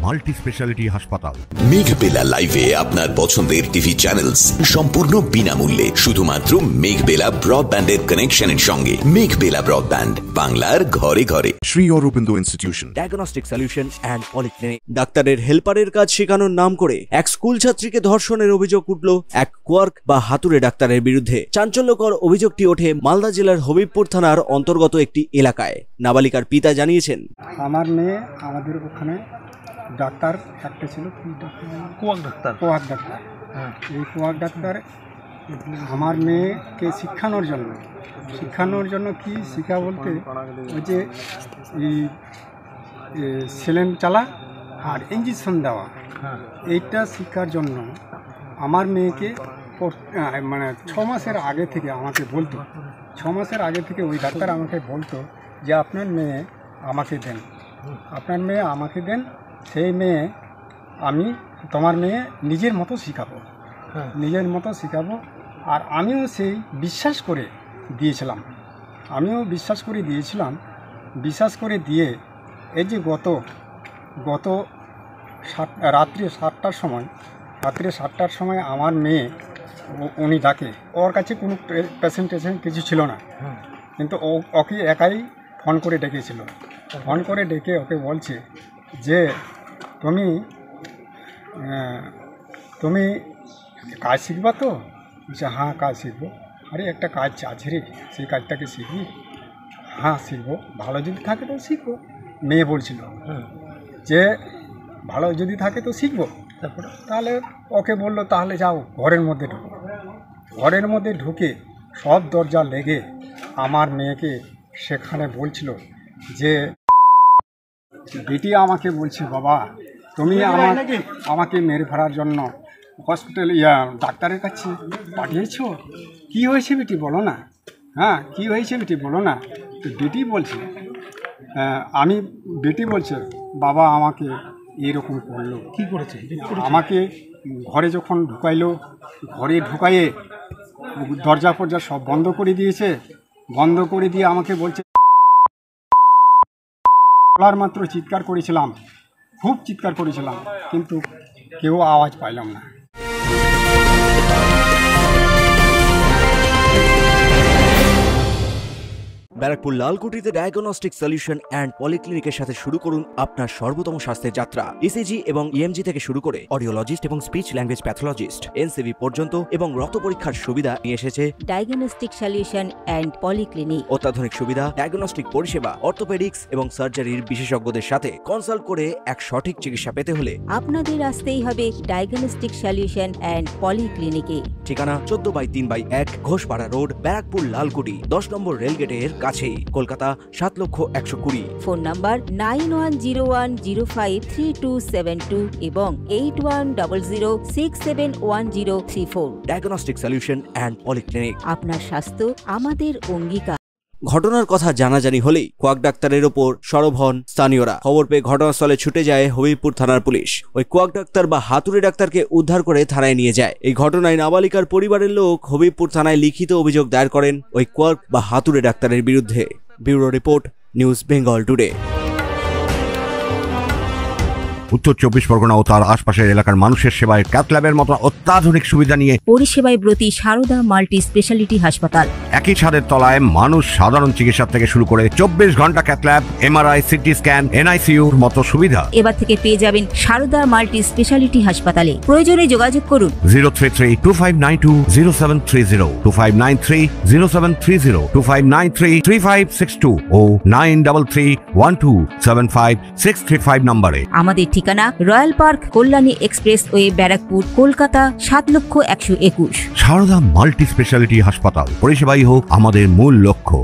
Multi speciality হাসপাতাল। মেঘবেলা লাইভে আপনার পছন্দের টিভি চ্যানেলস সম্পূর্ণ বিনামূল্যে শুধুমাত্র মেঘবেলা ব্রডব্যান্ডের কানেকশনের সঙ্গে। মেঘবেলা ব্রডব্যান্ড, বাংলার ঘরে ঘরে। Shri Aurobindo institution, diagnostic solution and polyclinic. ডাক্তারের হেল্পারের কাজ শেখানোর নাম করে এক স্কুল ছাত্রীকে ধর্ষণের অভিযোগ উঠল এক কোয়ার্ক বা হাতুড়ে ডাক্তারের বিরুদ্ধে। চাঞ্চল্যকর অভিযোগটি ওঠে মালদা জেলার হবিবপুর থানার অন্তর্গত একটি এলাকায়। নাবালিকার পিতা জানিয়েছেন, আমার মেয়ে আমাদের ওখানে ডাক্তার একটা ছিল, কি ডাক্তার? Quack doctor. এই কোয়াক ডাক্তার আমার মেয়েকে শিক্ষানোর জন্য কি শিক্ষা বলতে ওই যে সেলেন চালা আর ইঞ্জেকশন দেওয়া, এইটা শিক্ষার জন্য আমার মেয়েকে মানে 6 মাসের আগে থেকে আমাকে বলতো, 6 মাসের আগে থেকে ওই ডাক্তার আমাকে বলতো যে আপনার মেয়ে আমাকে দেন, সেই মেয়ে আমি তোমার মেয়ে নিজের মতো শেখাবো। আর আমিও সেই বিশ্বাস করে দিয়েছিলাম। বিশ্বাস করে দিয়ে এই যে গত রাত্রে 7টার সময় আমার মেয়ে উনি ডাকে, ওর কাছে কোনো পেশেন্ট কিছু ছিল না, কিন্তু ওকে একাই ফোন করে ডেকেছিল। ফোন করে ডেকে ওকে বলছে যে তুমি কাজ শিখবা তো? বলছে হ্যাঁ কাজ শিখবো। আরে একটা কাজ আছে রে, সেই কাজটাকে শিখবি? হ্যাঁ শিখবো, ভালো যদি থাকে তো শিখবো। মেয়ে বলছিল যে ভালো যদি থাকে তো শিখবো। তাহলে ওকে বললো তাহলে যাও ঘরের মধ্যে ঢুকে সব দরজা লেগে আমার মেয়েকে সেখানে বলছিল যে বেটি আমাকে বলছে, বাবা তুমি আমাকে মেরে ফেলার জন্য হসপিটাল ডাক্তারের কাছে পাঠিয়েছ, কি হয়েছে বেটি বলো না? কি হয়েছে বেটি বলো না? তো বেটি বলছে বাবা আমাকে এরকম করলো। কি করেছে? আমাকে ঘরে যখন ঢুকাইলো, ঘরে ঢুকাইয়ে দরজা ফরজা সব বন্ধ করে দিয়েছে। বন্ধ করে দিয়ে আমাকে বলছে, বলার মাত্র খুব চিৎকার করেছিলাম, কিন্তু কেউ আওয়াজ পাইলাম না। ব্যারাকপুর লালকুটিতে ডায়াগনস্টিক সলিউশন অ্যান্ড পলিক্লিনিকের সাথে শুরু করুন আপনার সর্বোত্তম স্বাস্থ্যের যাত্রা। ইসিজি এবং ইএমজি থেকে শুরু করে অডিওলজিস্ট এবং স্পিচ ল্যাঙ্গুয়েজ প্যাথোলজিস্ট, এনসিভি পর্যন্ত এবং রক্ত পরীক্ষার সুবিধা নিয়ে এসেছে ডায়াগনস্টিক সলিউশন অ্যান্ড পলিক্লিনিক। অত্যাধুনিক সুবিধা, ডায়াগনস্টিক পরিষেবা, অর্থোপেডিক্স এবং সার্জারির বিশেষজ্ঞদের সাথে কনসাল্ট করে এক সঠিক চিকিৎসা পেতে হলে আপনাদের আসতেই হবে ডায়াগনস্টিক সলিউশন অ্যান্ড পলিক্লিনিকে। ঠিকানা 14/3/1 ঘোষপাড়া রোড, ব্যারাকপুর লালকুটি, 10 নম্বর রেলগেটের কাছেই, কলকাতা 7,120,000। ফোন নাম্বার 9101053272 এবং 8100671034। Diagnostic solution and polyclinic. আপনার স্বাস্থ্য আমাদের অঙ্গীকার। ঘটনার কথা জানাজানি হলেই কোয়াক ডাক্তারের ওপর সরব হন স্থানীয়রা। খবর পেয়ে ঘটনাস্থলে ছুটে যায় হবিবপুর থানার পুলিশ। ওই কোয়াক ডাক্তার বা হাতুড়ে ডাক্তারকে উদ্ধার করে থানায় নিয়ে যায়। এই ঘটনায় নাবালিকার পরিবারের লোক হবিবপুর থানায় লিখিত অভিযোগ দায়ের করেন ওই কোয়াক বা হাতুড়ে ডাক্তারের বিরুদ্ধে। Bureau report, news Bengal today. উত্তর 24 পরগনা ও তার আশপাশের এলাকার মানুষের সেবায় ক্যাথ ল্যাবের মতো অত্যাধুনিক সুবিধা নিয়ে পরিষেবায় ব্রতী সারদা মাল্টি স্পেশালিটি হাসপাতাল। একই ছাদের তলায় মানুষ সাধারণ চিকিৎসা থেকে শুরু করে 24 ঘন্টা cath lab, MRI, CT scan, এনআইসিইউর মতো সুবিধা এবার থেকে পেয়ে যাবেন সারদা মাল্টি স্পেশালিটি হাসপাতালে। প্রয়োজনে যোগাযোগ করুন 033-2592-0730, 2593-0730, 2593-3562 ও 9331275635 নম্বরে। আমাদের ঠিকানা royal park, Kalyani expressway, Barrackpore, Kolkata 7,121,000। Sarada multi speciality হাসপাতাল, পরিষেবাই হোক আমাদের মূল লক্ষ্য।